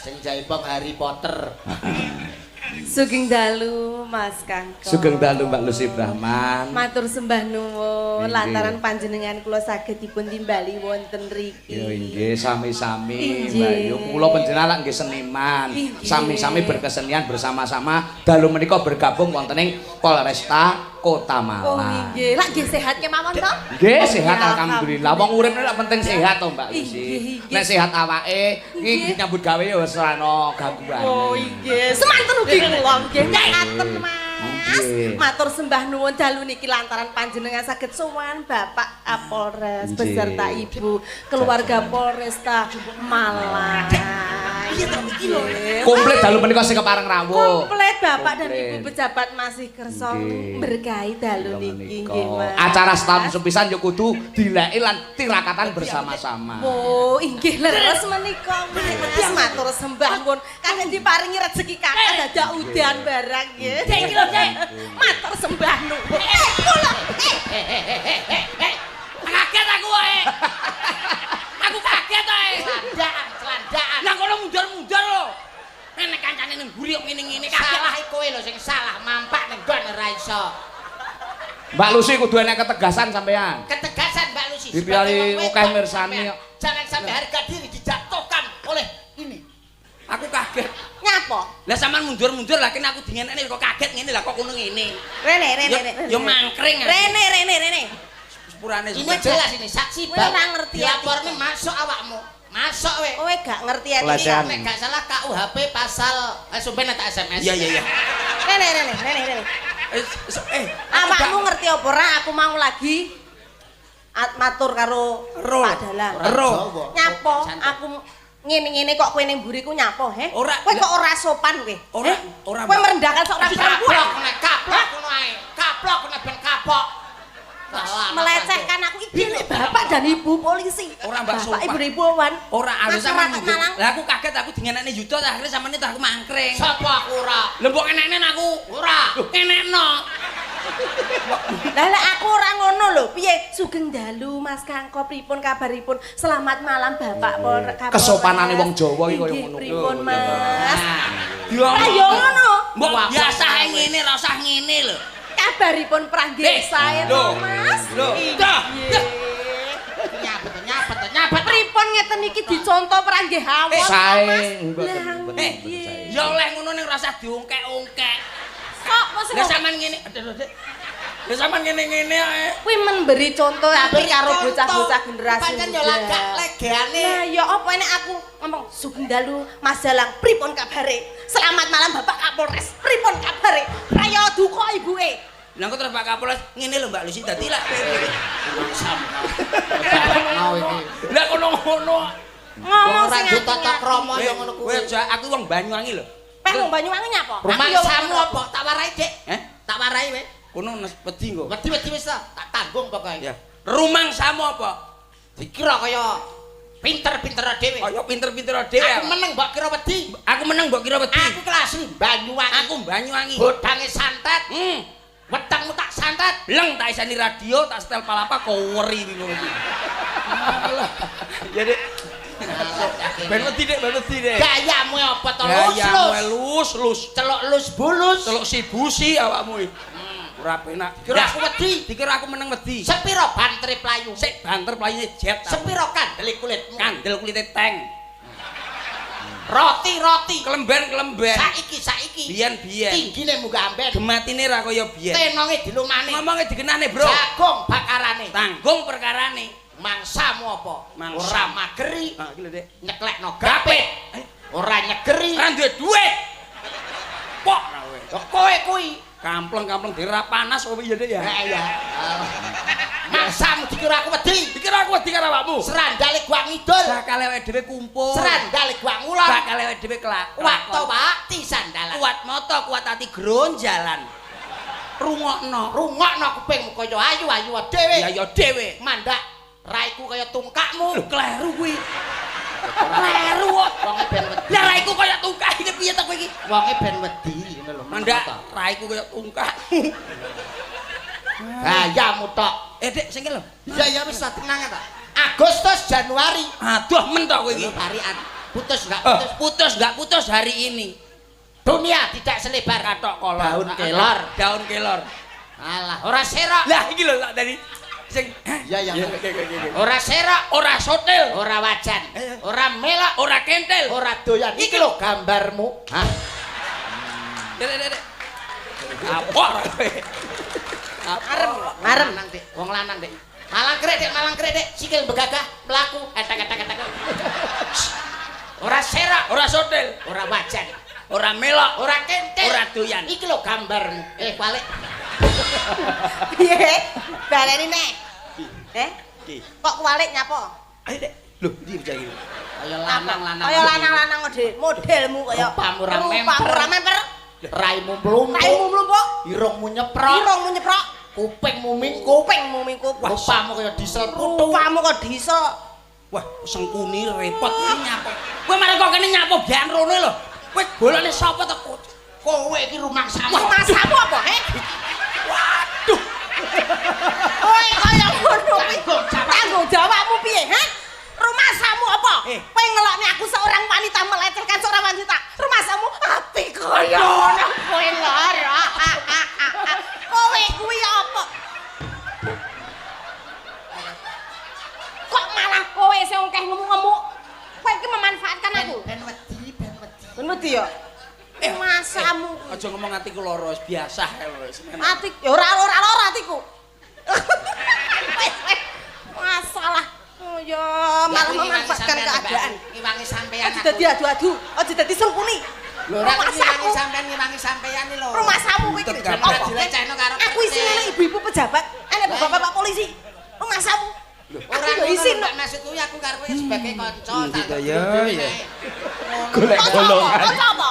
Sing jaipong Harry Potter. Sugeng dalu Mas Kangkong. Sugeng dalu Mbak Lucy Brahman. Matur sembah nuwun Inggih. lantaran panjenengan kula saged dipun timbali wonten riki. Ya inggih sami-sami Inggih. Mbak Yu. Kula panjenengan lak nggih seniman. Inggih. Sami-sami berkesenian bersama-sama dalu menika bergabung wonten ing Polresta Kota Oh Malang. nggih, lak nggih sehat kemawon to? Nggih sehat Ya, alhamdulillah. Wong urip nek penting sehat to Mbak Inggih, Lucy. inggih. Nek sehat awake Inggih. iki nyambut gawe ya wis ora ana gangguan. Oh inggih, semanten ugi kula nggih ngaten Mas. Inggih. Matur sembah nuwun dalu niki lantaran panjenengan saged sowan Bapak Kapolres Inggih. beserta Ibu keluarga Polresta Malang. Nggih. Komplit dalu menika sing kepareng rawuh. Komplit Bapak dan Komplit. Ibu pejabat masih kersa Nggih. berkahi dalu Dalu niki menika. nggih Mas. Acara setahun sepisan yo kudu dileki lan tirakatan bersama-sama. Oh, inggih leres menika Mas. Matur sembah nuwun. Kadang diparingi rezeki kakak dadak udan barang nggih. Dek iki lho, Dek. Matur sembah nuwun. Kula Kaget aku wae. Aku kaget wae. Celandaan. Lah kono mundur-mundur lho. Nek kancane ning mburi kok ngene-ngene kaget. Salah kowe lho sing salah, mampak ning nggon ora iso. Mbak Lucy kudu enek ketegasan sampean. Ketegasan Mbak Lucy. Dipiali sebagai wong akeh wedok mirsani sampean. kok. Jangan sampai harga diri dijatuhkan oleh ini. Aku kaget. nyapa? Lah sampean mundur-mundur lah kene aku dingenekne kok kaget ngene lah kok kono ngene. Rene. Yo mangkring. Rene. Sepurane Ini jelas ini saksi Kowe ora ngerti dilaporne masuk awakmu. Masuk we. Kowe gak ngerti ya Pelecehan. Nek gak salah KUHP pasal sampeyan tak SMS. Iya. Rene. Awakmu ngerti apa ora? Aku mau lagi matur karo Ro. Pak Dalang. Ro. Nyapo? Aku ngene-ngene kok kowe ning mburiku nyapo, he? Ora. Kowe kok ora sopan kowe. Ora, Heh? ora, Kowe Mbak. merendahkan seorang perempuan. Kaplok ngono ae. Kaplok kena ben kapok. Salah, Melecehkan aku iki nek bapak dan ibu polisi. Ora, Mbak, Bapak sopan. ibu Ibuan. Ora harus sampean Masyarakat mundur. Malang. Lah aku kaget aku dingenekne Yuda akhirnya sampean itu aku mangkring. Sapa aku ora? Lha mbok enekne aku. Ora. Enekno. Lah aku ora ngono lho. Piye? Sugeng dalu Mas Kangko pripun kabaripun? Selamat malam Bapak Kapolres. Kesopanane wong Jawa iki koyo Inggih, ngono. Pripun Mas? Yo. Lah yo ngono. Mbok biasa ae ngene ora usah ngene lho. Kabaripun pranggih sae to Loh. Mas. Loh. Inggih. Nyabet. Pripun ngeten iki dicontoh pranggih awon. Sae, Lah mboten nggih. Ya oleh ngono ning ora usah diungkek-ungkek. Kok mesti Lah sampean ngene. Aduh, Dik. Lah sampean ngene-ngene ae. kuwi memberi contoh apik karo bocah-bocah generasi Pancen yo muda. lagak legane. Lah ya apa nek aku ngomong Sugeng dalu Mas Dalang pripun kabare? Selamat malam Bapak Kapolres. Pripun kabare? Raya duka ibuke. Lah kok terus Pak Kapolres ngene lho Mbak Lucy dadi lak. Mau iki. Lah kono ngono. Ngomong Ora sing tata ati-ati. krama yo ngono Kowe kuwi. aja aku wong Banyuwangi lho. Pek wong Banyuwangi nyapa? Rumah Aku yo samu wong- apa? Tak warai, Dik. Tak warai we. Kono wedi kok. Wedi wis ta. Tak tanggung pokoke. Ya. Rumangsamu apa? Dikira kaya pinter-pinter dhewe. Kaya pinter-pinter dhewe. Aku meneng mbok kira wedi. Aku meneng mbok kira wedi. Aku kelas Banyuwangi. Aku Banyuwangi. Bodange santet. Wetengmu tak santet. Bleng tak isani radio, tak setel palapa koweri ngono iki. Ya Dik. Ben wedi Dik, ben wedi Dik. Gayamu apa to? Gayamu Lus. lus. Celok lus bulus. Celuk sibusi awakmu iki. Ora penak. Kira aku wedi. Dikira aku meneng wedi. Sepiro bantre playu? Sik banter playune jet. ta. Sepiro kandel kulitmu? Kandel kulite tank. Roti. Kelemben. Saiki. Biyen. Tinggine muga amben. Gematine ra kaya biyen. Tenonge dilumani. Ngomongnya dikenane, Bro. Jagung bakarane. Tanggung perkarane. Mangsamu apa? Mangsa. Ora mageri. Ah, iki lho, Dik. Nyeklekno gapit. Ora nyegeri. Ora duwe duit. Pok ra kowe. Kok kowe kuwi? Kampleng dira panas kowe ya, Dik ya. Iya. Mangsamu dikira aku wedi. Dikira aku wedi karo awakmu. Serandale gua ngidul. Bakal awake dhewe kumpul. Serandale gua ngulon. Bakal awake dhewe kelak. Waktu wakti sandalan. Kuat moto, kuat ati gronjalan. Rungokno. Rungokno kupingmu kaya ayu-ayu dhewe. Ya dhewe. Mandak raiku kaya tungkakmu. Lho kleru kuwi. Kleru kok. Wonge ben wedi. Lah raiku kaya tungkak iki piye ta kowe iki? Wonge ben wedi ngono lho. Mandak raiku kaya tungkak. Gayamu tok. Dik sing lho. Ya wis tenang ta. Agustus Januari. Aduh men tok kowe iki. Tarian. Putus enggak putus? Putus enggak putus hari ini. Dunia tidak selebar katok kolor. Daun kelor. Daun kelor. Alah, ora serak. Lah iki lho tak tadi sing Ya ya. Ora serak, ora sotil, ora wajan, ora melak, ora kentel, Ora doyan. Iki lho gambarmu. Hah? Dek. Apa? Ngarem nang Dik, wong lanang Dik. Malang krek Dik, sikil begagah mlaku etek. Ora serak, ora sotil, ora wajan, ora melak, ora kentel, ora doyan. Iki lho gambarmu. Balik. Piye? Baleni nek. Ki. Kok kualik nyapa? Ayo Dek. Lho, iki bocah iki. Kaya lanang-lanang. Kaya lanang-lanang modelmu kaya Rupamu ra memper. Raimu mlumpuk. Raimu mlumpuk. Irungmu nyeprok. Irungmu nyeprok. Kupingmu mingkup. Rupamu kaya diesel putu. Rupamu kok diesel. Wah, sengkuni repot iki nyapo. Kowe marek kok kene nyapo bian rono lho. Kowe golane sapa to? Kowe iki rumangsamu. Rumangsamu apa, he? Waduh. Kowe kaya ngono kuwi. Tanggung jawabmu piye, ha? Rumahsamu apa? Kowe ngelokne aku seorang wanita melecehkan seorang wanita. Rumahsamu ati kaya ngono kowe lara. Kowe kuwi apa? Kok malah kowe sing akeh ngemuk-ngemuk. Kowe iki memanfaatkan aku. Ben wedi. Ben wedi ya? Masamu. Aja ngomong atiku lara wis biasa wis. Ati ya ora lara atiku. Masalah. Oh ya malah memanfaatkan keadaan. Ngiwangi sampean. Aja dadi adu-adu, aja dadi sengkuni. Lho ora ngiwangi sampean ngiwangi sampean iki lho. Rumah samu kuwi iki. Ora dilecehno karo Aku isine ibu-ibu pejabat, ana bapak-bapak polisi. Rumah samu. ora isin nek maksud kuwi aku karo kowe sebagai kanca tak. Ya. Golek bolongan.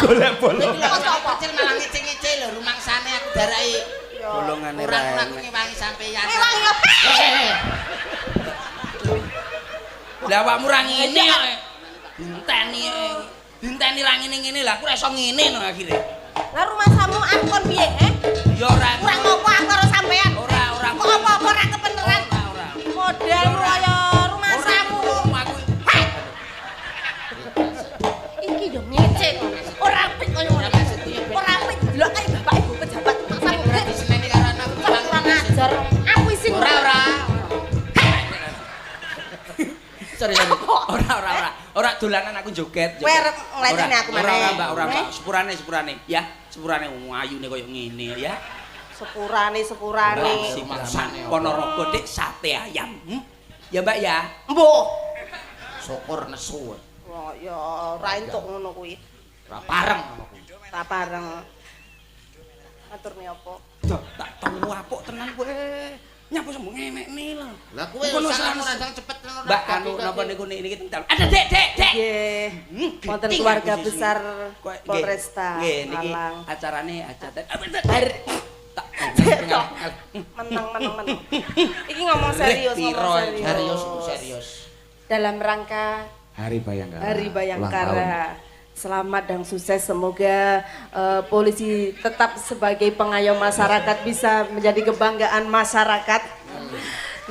Golek bolongan. Kecil malah ngece-ngece lho rumangsane aku daraki. Bolongane Ora wae. aku ngiwangi sampean. Ngiwangi apa? Lah awakmu ra ngene kok. Dinteni ra ngene-ngene lah aku ora iso ngene no akhire. Lah rumah samu aku kon piye, he? Ya ora. Ora ngopo aku karo sampean. Ora. Kok apa-apa ora kebeneran. Ora. Modelmu kaya rumah samu. Aku Iki yo ngece kok. Ora apik kaya ngono. Ora apik delok ae bapak ibu pejabat rumah samu. diseneni karo anakku Kurang ajar. Aku isin ora. Sorry. Ora dolanan aku joget. Kowe arep ngleteni aku maneh. Ora, Mbak. Sepurane ya. Sepurane wong ayune kaya ngene ya. Sepurane. Si mangsane Ponorogo Dik sate ayam. Ya, Mbak ya. Mbuh. Syukur nesu. Wah, ya ora entuk ngono kuwi. Ora pareng. Ta pareng. Aturne apa? Duh, tak telu apuk tenan kowe. Nyapa sembung ngemekne lho. Lah kowe Kono salah salah. randang cepet ngono. Mbak anu napa niku niki tental. Ada Dek. Nggih. Wonten keluarga besar Polresta niki Malang. acarane hajatan. Tak Menang. Iki ngomong serius, serius. Dalam rangka Hari Bayangkara. Hari Bayangkara. Selamat dan sukses, semoga polisi tetap sebagai pengayom masyarakat bisa menjadi kebanggaan masyarakat.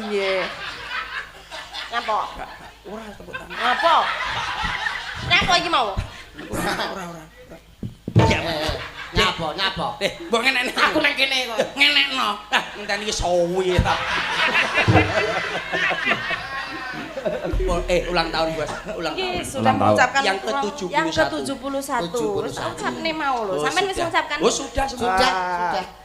Iya. Ngapa? Ora tepuk tangan. Ngapa? Ngapa iki mau? Ora. Nyapa. Mbok ngenekne Aku nang kene kok. ngenekno. Ah, ngenteni iki sowi ta. Ulang tahun Bos. Ulang tahun. Iki sudah mengucapkan Yang ke-71. Yang ke-71. Wis ucapne mau lho. Sampeyan wis ngucapkan. Oh, sudah.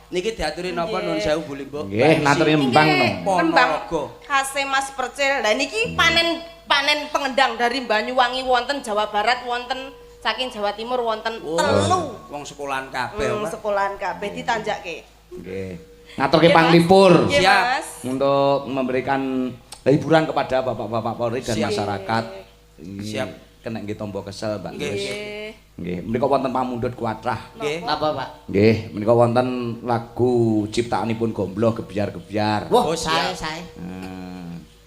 Niki diaturi napa nun sewu Bu Limbo. Nggih, matur nyembang no. Ponorogo. Khase Mas Percil. Lah niki panen pengendang dari Banyuwangi wonten Jawa Barat wonten saking Jawa Timur wonten telu. Wong sekolahan kabeh, Pak. Sekolahan kabeh ditanjakke. Nggih. Ngaturke panglipur Nggih, Siap. Mas. untuk memberikan hiburan kepada bapak-bapak Polri dan Siap. masyarakat. Siap. Kena nggih tombo kesel, Mbak. Nggih. Nggih. Nggih, menika wonten pamundhut kuatrah. Nggih. Napa, Pak? Nggih, menika wonten lagu ciptaanipun Gombloh Gebyar-gebyar. Wah, Oh, siap. sae.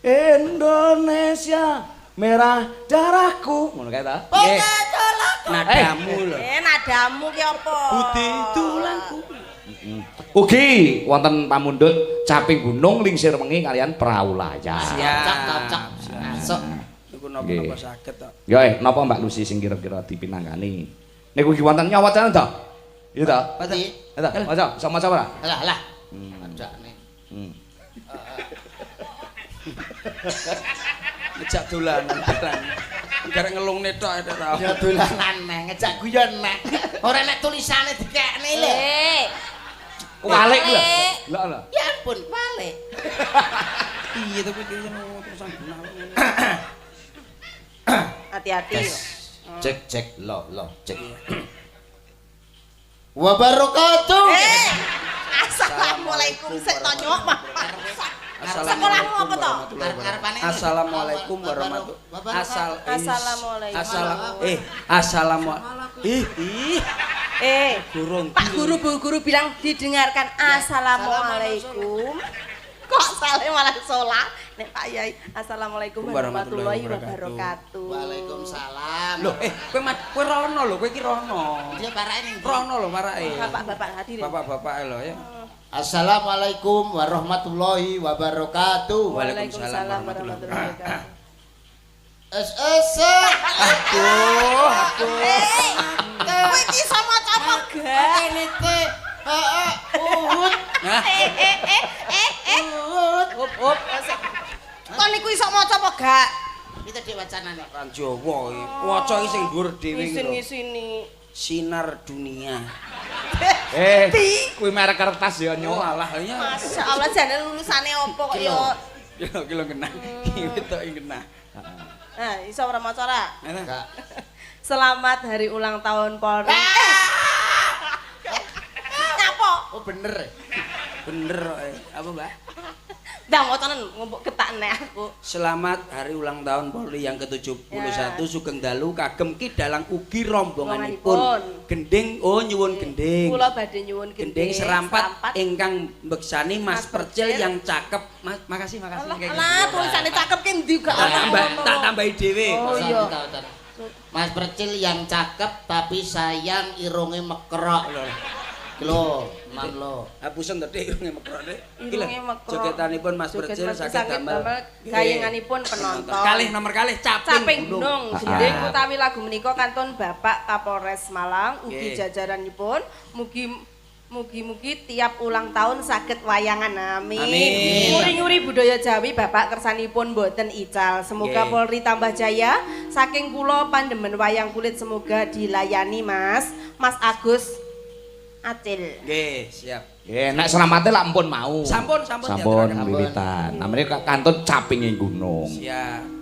Indonesia merah darahku. Ngono kae ta? Nggih. Nadamu lho. Nadamu ki apa? Budi tulanku. Ugi wonten pamundhut Caping Gunung Lingsir Wengi kalian Praulaya. Siap. Cocok. Masuk. Niku Nggih, Nggih. napa saged to. Ya napa Mbak Lucy sing kira-kira dipinangani? Niku iki wonten nyawacane to? Iya to? Pati. Eta, maca, sama maca ora? Alah. Ajane. Ngejak dolanan dalan. Garek ngelungne tok ta. Ya dolanan meh, ngejak guyon meh. Ora nek tulisane dikekne lho. Walik lho. Lah. Ya ampun, walik. Iya to kuwi terusan benar. Hati-hati yo. Cek lo cek. Wabarakatuh. Assalamualaikum sik to nyok mah. Sekolahmu apa to? Assalamualaikum warahmatullahi wabarakatuh. Assalamualaikum. Pak Guru Bu Guru bilang didengarkan assalamualaikum. Kok sale malah salah? Nek Pak Yai assalamualaikum warahmatullahi wabarakatuh. Waalaikumsalam. Loh, kowe rono lho, kowe iki rono. Dia parake ning Rono lho parake. Bapak-bapak hadirin. Bapak-bapak lho ya. Assalamualaikum warahmatullahi wabarakatuh. Waalaikumsalam warahmatullahi wabarakatuh. Aduh. Kowe iki sama apa gak? Ini teh uhud. Up. Kok niku iso maca apa gak? Itu diwacanane. Kan Jawa iki. Waca iki sing dhuwur dhewe iki lho. Ngisin-ngisini. Sinar dunia. Kuwi merek kertas ya nyok. Alah ya. Masya Allah jane lulusane opo kok ya. Kilo kena. Iki tok kena. Nah, iso ora maca ora? Enggak. Selamat hari ulang tahun Polri. Nyapa? Oh bener. Bener apa, Mbak? Ndang ngoconen ngumpuk ketakne aku. Selamat hari ulang tahun Polri yang ke-71 Sugeng Dalu kagem Kidalang ugi rombonganipun. Gending nyuwun gending. Kula badhe nyuwun Gending serampat ingkang mbeksani Mas Percil yang cakep. Makasih. Lah tulisane cakep ki ndi gak Tak tambahi dhewe. Oh iya. Mas Percil yang cakep tapi sayang irunge mekrok lho. Lho, man lo. Hapusen to Dik irunge mekrok Dik. Irunge mekrok. Jogetanipun Mas Percil saged damel gayenganipun penonton. Nomor kalih Caping Gunung gending utawi lagu menika kantun Bapak Kapolres Malang ugi jajaranipun mugi-mugi tiap ulang tahun saged wayangan amin. Nyuri-nyuri budaya Jawi Bapak kersanipun boten ical. Semoga Polri tambah jaya. Saking kula pandemen wayang kulit semoga dilayani Mas Agus Acil. Nggih, siap. Nggih, nek selamate lak ampun mau. Sampun Wiwitan. Namanya kantun capinge gunung. Siap.